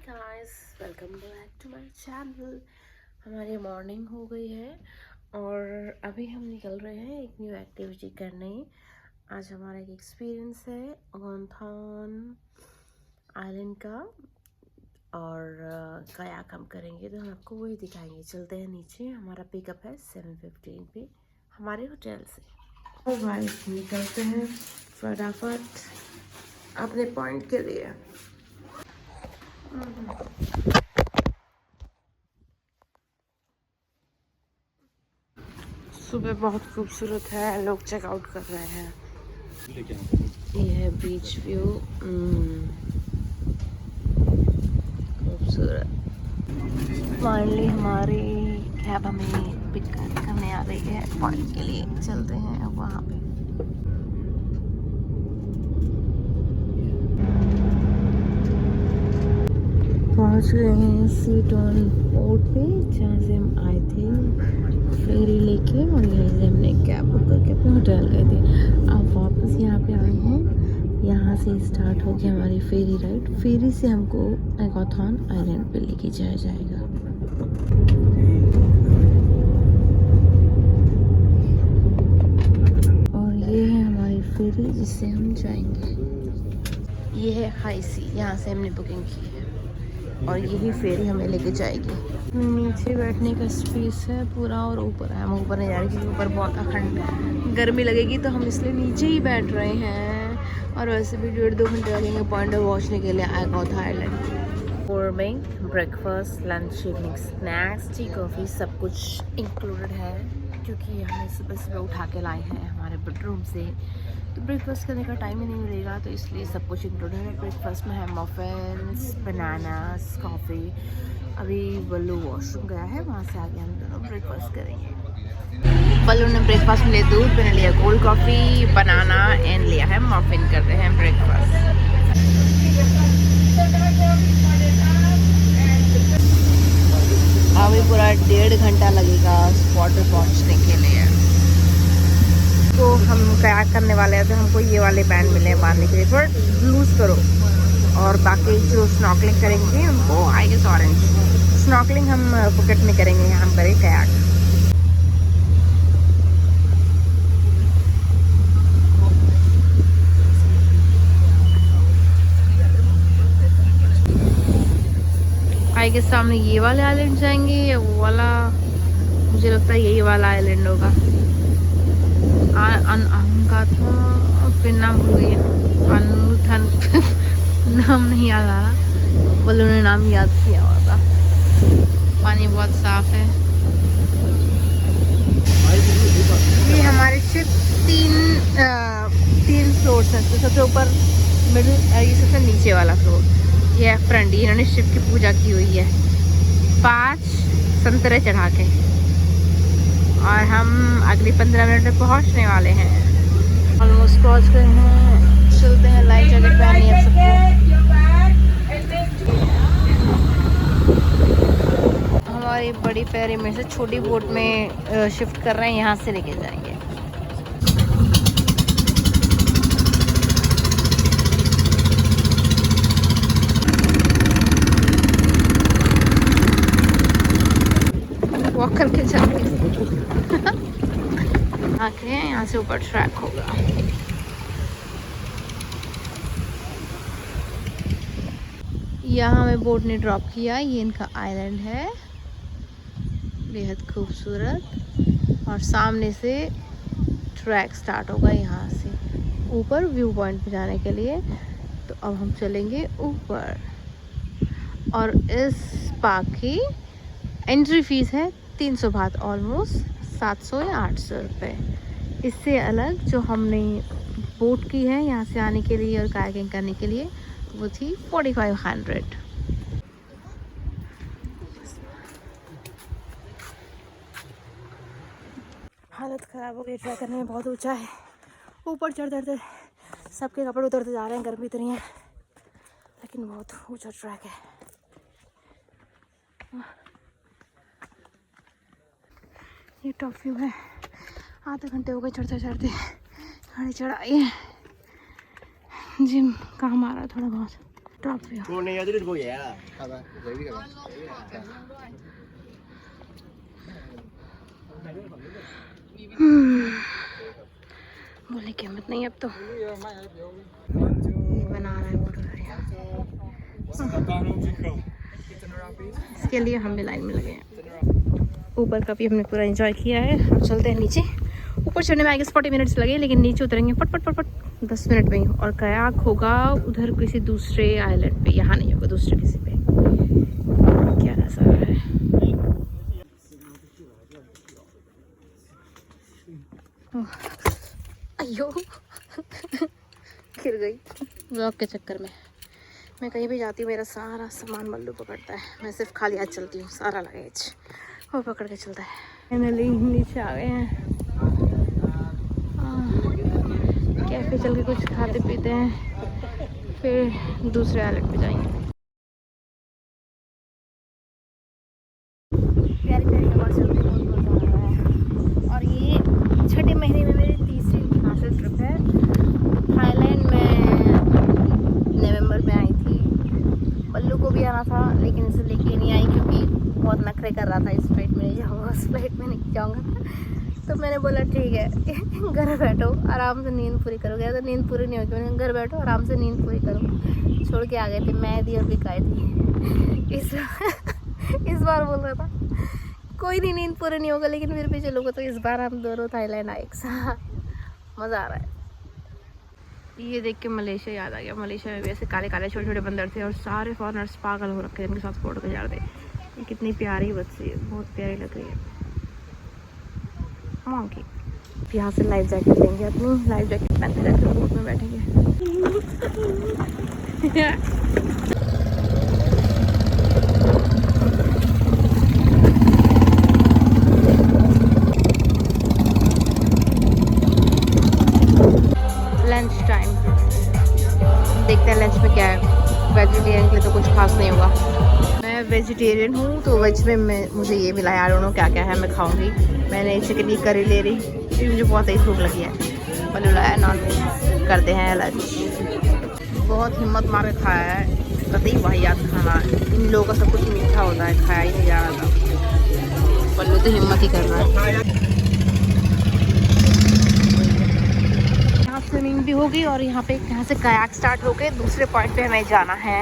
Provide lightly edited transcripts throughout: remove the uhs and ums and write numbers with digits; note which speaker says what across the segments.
Speaker 1: Guys, welcome back to my channel. हमारी morning हो गई है और अभी हम निकल रहे हैं एक न्यू एक्टिविटी करने। आज हमारा एक एक्सपीरियंस है गोंथन आइलैंड का और कायाक हम करेंगे, तो हम आपको वही दिखाएंगे। चलते हैं नीचे, हमारा पिकअप है 7:15 पे हमारे होटल से। और गाइस निकलते हैं फटाफट अपने पॉइंट के लिए। सुबह बहुत खूबसूरत है, लोग चेकआउट कर रहे हैं। ये है बीच व्यू, खूबसूरत। फाइनली हमारी कैब हमें पिक करने आ रही है पॉइंट के लिए। चलते हैं अब वहाँ पे। पहुँच गए हैं सीटोन पोर्ट पे, जहाँ से हम आए थे फेरी लेके, और यहीं से हमने कैब बुक करके अपने होटल गए थे। अब वापस यहाँ पे आए हैं। यहाँ से स्टार्ट होगी हमारी फेरी राइड। फेरी से हमको गोंथन आइलैंड पे लेके जाया जाएगा। और ये है हमारी फेरी जिससे हम जाएंगे। ये है हाई सी, यहाँ से हमने बुकिंग की है और यही फेरी हमें लेके जाएगी। नीचे बैठने का स्पेस है पूरा, और ऊपर है, हम ऊपर नहीं जा रहे क्योंकि ऊपर बहुत अखंड गर्मी लगेगी, तो हम इसलिए नीचे ही बैठ रहे हैं। और वैसे भी 1.5-2 घंटे लगेंगे पॉइंट पहुँचने के लिए गोंथन island. Morning breakfast, lunch, evening snacks, tea, coffee सब कुछ इंक्लूडेड है, क्योंकि हमें सुबह सुबह उठा के लाए हैं हमारे बेडरूम से, तो ब्रेकफास्ट करने का टाइम ही नहीं मिलेगा, तो इसलिए सब कुछ इंक्लूडेड है। ब्रेकफास्ट में है मफिन्स, बनानास, कॉफ़ी। अभी बल्लू वॉशरूम गया है, वहाँ से आके हम दोनों ब्रेकफास्ट करेंगे। बल्लू ने ब्रेकफास्ट में लिया दूध, मैंने लिया कोल्ड कॉफ़ी, बनाना एंड लिया है मफिन। कर रहे हैं ब्रेकफास्ट। अभी पूरा 1.5 घंटा लगेगा स्पॉट पे पहुँचने के लिए। तो हम कयाक करने वाले हैं, तो हमको ये वाले बैंड मिले हैं बांधने के लिए, थोड़ा लूज करो। और बाकी जो स्नॉर्कलिंग करेंगे उनको आई गेस ऑरेंज। स्नॉर्कलिंग हम फुकेट में करेंगे, हम करें कयाक। आई गेस सामने ये वाले आइलैंड जाएंगे या वो वाला, मुझे लगता है यही वाला आइलैंड होगा। का था, फिर नाम भूल गई, अनुठन नाम नहीं याद आ रहा, बल्लू ने नाम याद किया हुआ था। पानी बहुत साफ है। ये हमारे शिप तीन फ्लोर्स हैं, तो सबसे ऊपर, मिडिल, ये सबसे नीचे वाला फ्लोर, ये है फ्रंट। इन्होंने शिप की पूजा की हुई है 5 संतरे चढ़ा के, और हम अगली 15 मिनट में पहुंचने वाले हैं। ऑलमोस्ट पहुंच गए हैं। चलते हैं, लाइफ जैकेट पहनी है सबको। हमारी बड़ी पैरी में से छोटी बोट में शिफ्ट कर रहे हैं, यहाँ से लेके जाएंगे। वॉक करके जाएंगे। आके यहाँ से ऊपर ट्रैक होगा। यहाँ हमें बोट ने ड्रॉप किया। ये इनका आइलैंड है, बेहद खूबसूरत। और सामने से ट्रैक स्टार्ट होगा यहाँ से ऊपर व्यू पॉइंट पे जाने के लिए। तो अब हम चलेंगे ऊपर। और इस पार्क की एंट्री फीस है 300 बात, ऑलमोस्ट 700 या 800 रुपये। इससे अलग जो हमने बोट की है यहाँ से आने के लिए और कायाकिंग करने के लिए, वो थी 4500। हालत ख़राब हो गई, ट्रैक करने में बहुत ऊंचा है। ऊपर चढ़ते सबके कपड़े उतरते जा रहे हैं, गर्मी इतनी है, लेकिन बहुत ऊंचा ट्रैक है। ये टॉप व्यू है। आधे घंटे हो गए चढ़ते चढ़ते, गाड़ी चढ़ाई है। जिम काम आ रहा है थोड़ा बहुत। drop you.
Speaker 2: Cô này ở dưới cô vậy à? À ba, vậy biết rồi.
Speaker 1: बोले की हिम्मत नहीं अब तो। ये बना रहा है वो इसके लिए हम भी लाइन में लगे हैं। ऊपर का भी हमने पूरा एंजॉय किया है। अब चलते हैं नीचे। ऊपर चढ़ने में आई गेस 40 मिनट्स लगे, लेकिन नीचे उतरेंगे पट पट पट पट 10 मिनट में ही। और कयाक होगा उधर किसी दूसरे आइलैंड पे, यहाँ नहीं होगा, दूसरे किसी पे। क्या नज़ारा है। अयो गिर गई ब्लॉग के चक्कर में। मैं कहीं भी जाती हूँ मेरा सारा सामान मल्लू पकड़ता है। मैं सिर्फ खाली हाथ चलती हूँ, सारा लगेज वो पकड़ के चलता है। फाइनली नीचे आ गए हैं। कैफे चल के कुछ खाते पीते हैं, फिर दूसरे आइलैंड पे जाएंगे। प्यारी प्यारी हवा चल रही है, बहुत मज़ा आ रहा है। और ये 6ठे महीने में मेरी तीसरी इंटरनेशनल ट्रिप है। थाईलैंड में नवंबर में आई थी। पल्लू को भी आना था, लेकिन इसे लेके नहीं आई क्योंकि बहुत नखरे कर रहा था। इस फ्लाइट में नहीं जाऊँगा, उस फ्लाइट में नहीं जाऊँगा। तो मैंने बोला ठीक है घर बैठो आराम से नींद पूरी करो। गया तो नींद पूरी नहीं होगी, मैंने घर बैठो आराम से नींद पूरी करो। छोड़ के आ गए थे मेहदी और बिकाई थी। इस बार बोल रहा था कोई नहीं, नींद पूरी नहीं होगा लेकिन फिर भी चलोगे। तो इस बार हम दोनों थाईलैंड आए एक साथ। मज़ा आ रहा है। ये देख के मलेशिया याद आ गया। मलेशिया में भी ऐसे काले काले छोटे छोटे बंदर थे और सारे फॉरनर्स पागल हो रखे थे इनके साथ फोटो खिंचा रहे थे। ये कितनी प्यारी बच्ची है, बहुत प्यारी लग रही है। मोंकी यहाँ से लाइफ जैकेट लेंगे, अपनी लाइफ जैकेट पहनते रहते बोट में बैठेंगे। लंच टाइम, देखते हैं लंच में क्या है। वेजिटेरियन के लिए तो कुछ खास नहीं होगा। मैं वेजिटेरियन हूँ तो वेज में मुझे ये मिला है। आई डोंट नो क्या क्या है, मैं खाऊंगी। मैंने चिकन की करी ले रही क्योंकि मुझे बहुत ही भूख लगी है। पल्लू लाया नॉन वेज। करते हैं लंच। बहुत हिम्मत मार के खाया है, कतई वाहियात खाना। इन लोगों का सब कुछ मीठा होता है, खाया ही नहीं जा रहा था। पल्लू तो हिम्मत ही कर रहा है। यहाँ स्विमिंग भी होगी और यहाँ पे यहाँ से कयाक स्टार्ट होके दूसरे पॉइंट पे हमें जाना है।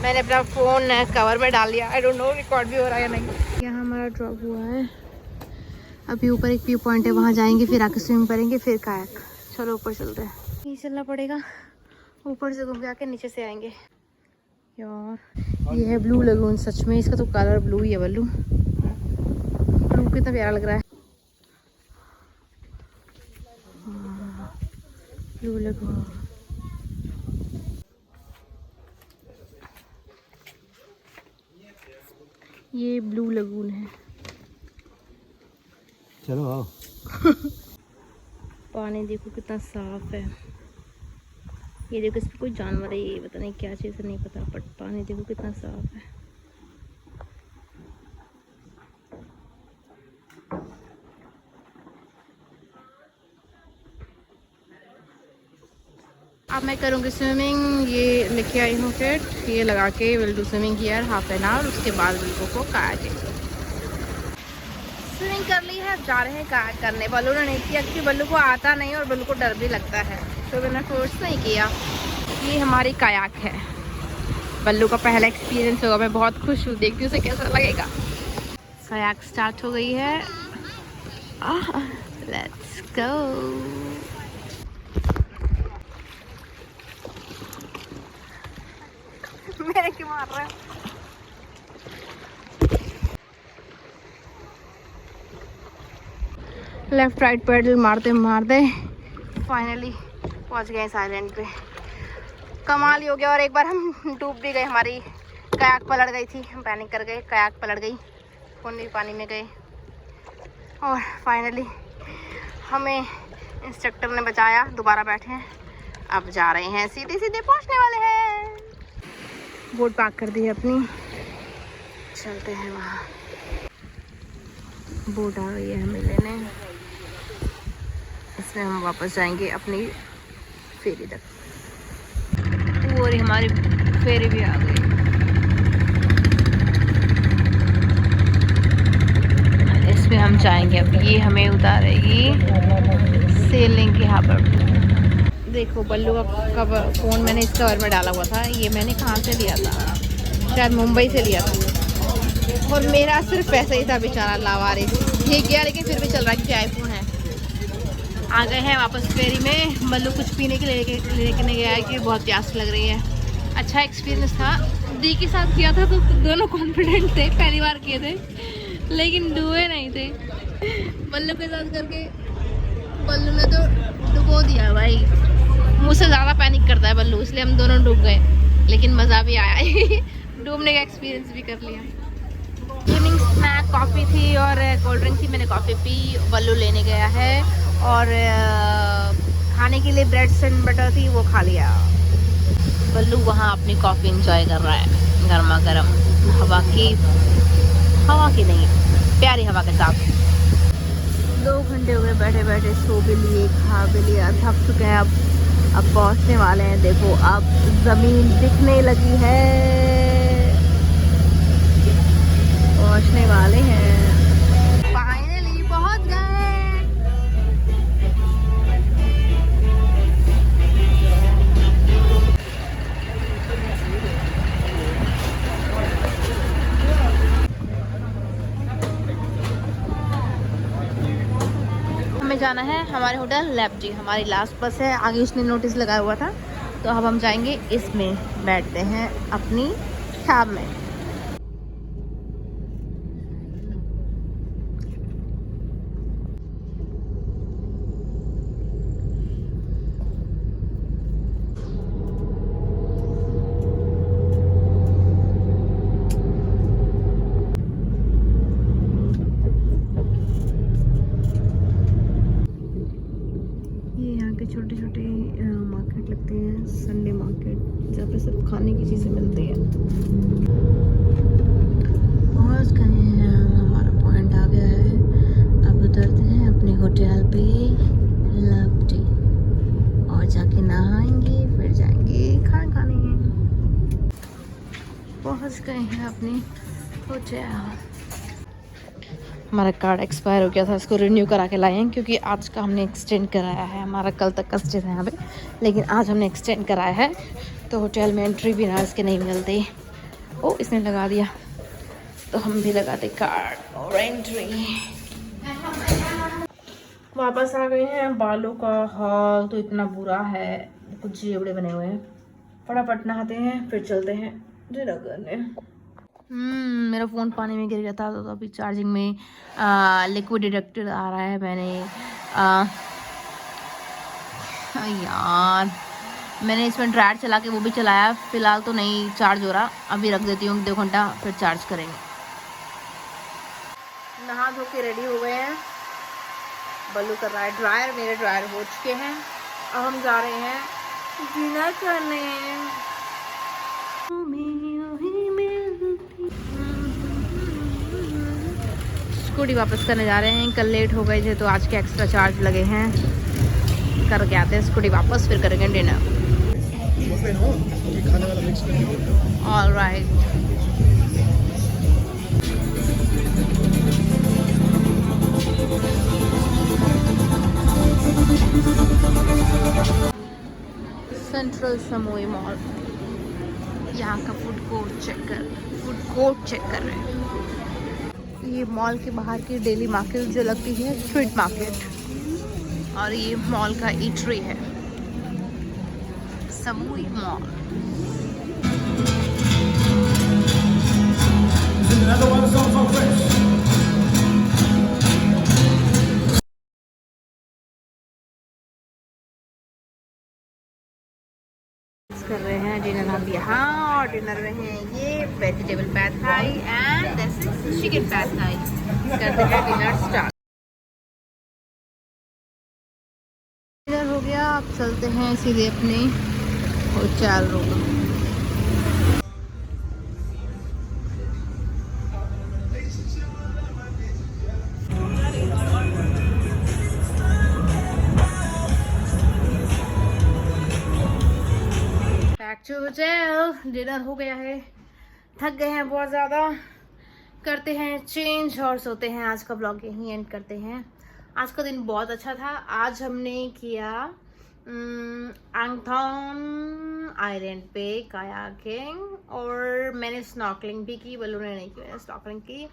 Speaker 1: मैंने अपना फ़ोन कवर में डाल लिया। आई डोंट नो रिकॉर्ड भी हो रहा है या नहीं। यहाँ हमारा ड्रॉप हुआ है। अभी ऊपर एक व्यू पॉइंट है, वहाँ जाएंगे, फिर आके स्विम करेंगे, फिर कायाक। चलो ऊपर चलते हैं। यहीं चलना पड़ेगा, ऊपर से घूम के आके नीचे से आएंगे। यार ये है ब्लू लगून। सच में इसका तो कलर ब्लू ही है। बल्लू ब्लू कितना प्यारा लग रहा है। Blue lagoon. ये ब्लू लगून है।
Speaker 2: चलो आओ।
Speaker 1: पानी देखो कितना साफ है। ये देखो इसमें कोई जानवर है, ये पता नहीं क्या चीज़ है, नहीं पता, बट पानी देखो कितना साफ है। अब मैं करूँगी स्विमिंग। ये लेके आई हूँ किट, ये लगा के will do swimming here half an hour. उसके बाद बिल्कुल को कायाक। स्विमिंग कर ली है, जा रहे हैं कायाक करने। बल्लू ने नहीं किया क्योंकि बल्लू को आता नहीं और बल्लू को डर भी लगता है, तो मैंने फोर्स नहीं किया। ये हमारी कायाक है। बल्लू का पहला एक्सपीरियंस होगा। मैं बहुत खुश हूँ, देखती हूँ उसे कैसा लगेगा। कायाक स्टार्ट हो गई है। Let's go. मेरे क्यों मार रहा है? लेफ्ट राइट पैडल मारते मारते फाइनली पहुंच गए इस आइलैंड पे। कमाल ही हो गया। और एक बार हम डूब भी गए, हमारी कयाक पलट गई थी, हम पैनिक कर गए, कयाक पलट गई, फोन भी पानी में गए। और फाइनली हमें इंस्ट्रक्टर ने बचाया, दोबारा बैठे हैं। अब जा रहे हैं, सीधे सीधे पहुंचने वाले हैं। बोट पार्क कर दी है अपनी, चलते हैं वहाँ। बोट आ गई है हमें लेने, इसमें हम वापस जाएंगे अपनी फेरी तक। वो रही हमारी फेरी भी आ गई। इसमें हम जाएंगे अब। ये हमें उतारेगी सेलिंग के हार्बर। देखो बल्लू का कवर, फ़ोन मैंने इस कवर में डाला हुआ था। ये मैंने कहाँ से लिया था, शायद मुंबई से लिया था। और मेरा सिर्फ पैसा ही था बेचारा लावारिस। ठीक गया लेकिन फिर भी चल रहा है क्योंकि आईफोन है। आ गए हैं वापस फेरी में। बल्लू कुछ पीने के लेके गया है कि बहुत प्यास लग रही है। अच्छा एक्सपीरियंस था। दी के साथ किया था तो दोनों कॉन्फिडेंट थे, पहली बार किए थे लेकिन डूबे नहीं थे। बल्लू के साथ करके बल्लू ने तो डुबो दिया भाई। मुझसे ज़्यादा पैनिक करता है बल्लू, इसलिए हम दोनों डूब गए लेकिन मज़ा भी आया। डूबने का एक्सपीरियंस भी कर लिया। इवनिंग स्नैक कॉफ़ी थी और कोल्ड ड्रिंक थी। मैंने कॉफ़ी पी, बल्लू लेने गया है। और खाने के लिए ब्रेड एंड बटर थी, वो खा लिया। बल्लू वहाँ अपनी कॉफ़ी इंजॉय कर रहा है गर्मा गर्म हवा की नहीं, प्यारी हवा के साथ। 2 घंटे हो गए बैठे बैठे, सो भी लिए, खा भी लिया, थक चुके हैं। अब पहुँचने वाले हैं। देखो अब ज़मीन दिखने लगी है, पहुँचने वाले हैं। फाइनली पहुँच गए। हमें जाना है हमारे होटल लैब्जी। हमारी लास्ट बस है, आगे उसने नोटिस लगाया हुआ था। तो अब हम जाएंगे इसमें, बैठते हैं अपनी कैब में। छोटे छोटे मार्केट लगते हैं, संडे मार्केट, जहाँ पे सिर्फ खाने की चीज़ें मिलती है। पहुँच गए हैं, हमारा पॉइंट आ गया है। अब उतरते हैं अपने होटल पे लवटी और जाके नहाएंगे, फिर जाएंगे खाना खाने। पहुँच गए हैं अपने होटल। हमारा कार्ड एक्सपायर हो गया था, इसको रिन्यू करा के लाए हैं क्योंकि आज का हमने एक्सटेंड कराया है। हमारा कल तक का स्टे था यहाँ पे, लेकिन आज हमने एक्सटेंड कराया है। तो होटल में एंट्री बिना इसके नहीं मिलती। ओ इसने लगा दिया, तो हम भी लगाते कार्ड और एंट्री। वापस आ गए हैं। बालों का हाल तो इतना बुरा है, कुछ जेवड़े बने हुए हैं। फटाफट नहाते हैं, फिर चलते हैं डिनर करने। मेरा फ़ोन पानी में गिर गया था, तो अभी चार्जिंग में लिक्विड डिटेक्टर आ रहा है। मैंने इसमें ड्रायर चला के वो भी चलाया, फ़िलहाल तो नहीं चार्ज हो रहा। अभी रख देती हूँ 2 घंटा, फिर चार्ज करेंगे। नहा धो के रेडी हो गए हैं। बल्लू कर रहा है ड्रायर, मेरे ड्रायर हो चुके हैं। अब हम जा रहे हैं डिनर करने। स्कूटी वापस करने जा रहे हैं। कल लेट हो गए थे तो आज के एक्स्ट्रा चार्ज लगे हैं। करके आते हैं स्कूटी वापस, फिर करेंगे dinner. All right. Central Samui mall, यहाँ का फूड कोर्ट चेक कर रहे हैं। ये मॉल के बाहर की डेली मार्केट जो लगती है, स्ट्रीट मार्केट, और ये मॉल का ईटरी है, समोई मॉल। कर रहे हैं डिनर हम यहाँ, और डिनर में है ये vegetable pad Thai and this is chicken pad Thai. करते हैं डिनर स्टार्ट। डिनर हो गया, अब चलते हैं सीधे अपने hotel room. To hotel. Dinner हो गया है, थक गए हैं बहुत ज़्यादा, करते हैं चेंज और सोते हैं। आज का ब्लॉग यहीं एंड करते हैं। आज का दिन बहुत अच्छा था। आज हमने किया एंगथॉन आइलैंड पे कायाकिंग, और मैंने स्नॉर्कलिंग भी की। बल्लू ने नहीं की, मैंने स्नॉर्कलिंग की।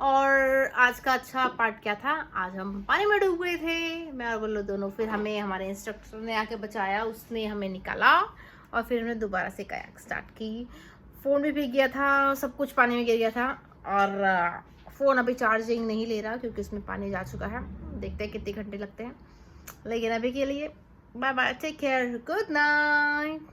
Speaker 1: और आज का अच्छा पार्ट क्या था, आज हम पानी में डूब गए थे, मैं और बल्लू दोनों। फिर हमें हमारे इंस्ट्रक्टर ने आके बचाया, उसने हमें निकाला और फिर हमने दोबारा से कायाक स्टार्ट की। फ़ोन भी भीग गया था, सब कुछ पानी में गिर गया था, और फ़ोन अभी चार्जिंग नहीं ले रहा क्योंकि इसमें पानी जा चुका है। देखते हैं कितने घंटे लगते हैं, लेकिन अभी के लिए bye bye, take care, good night.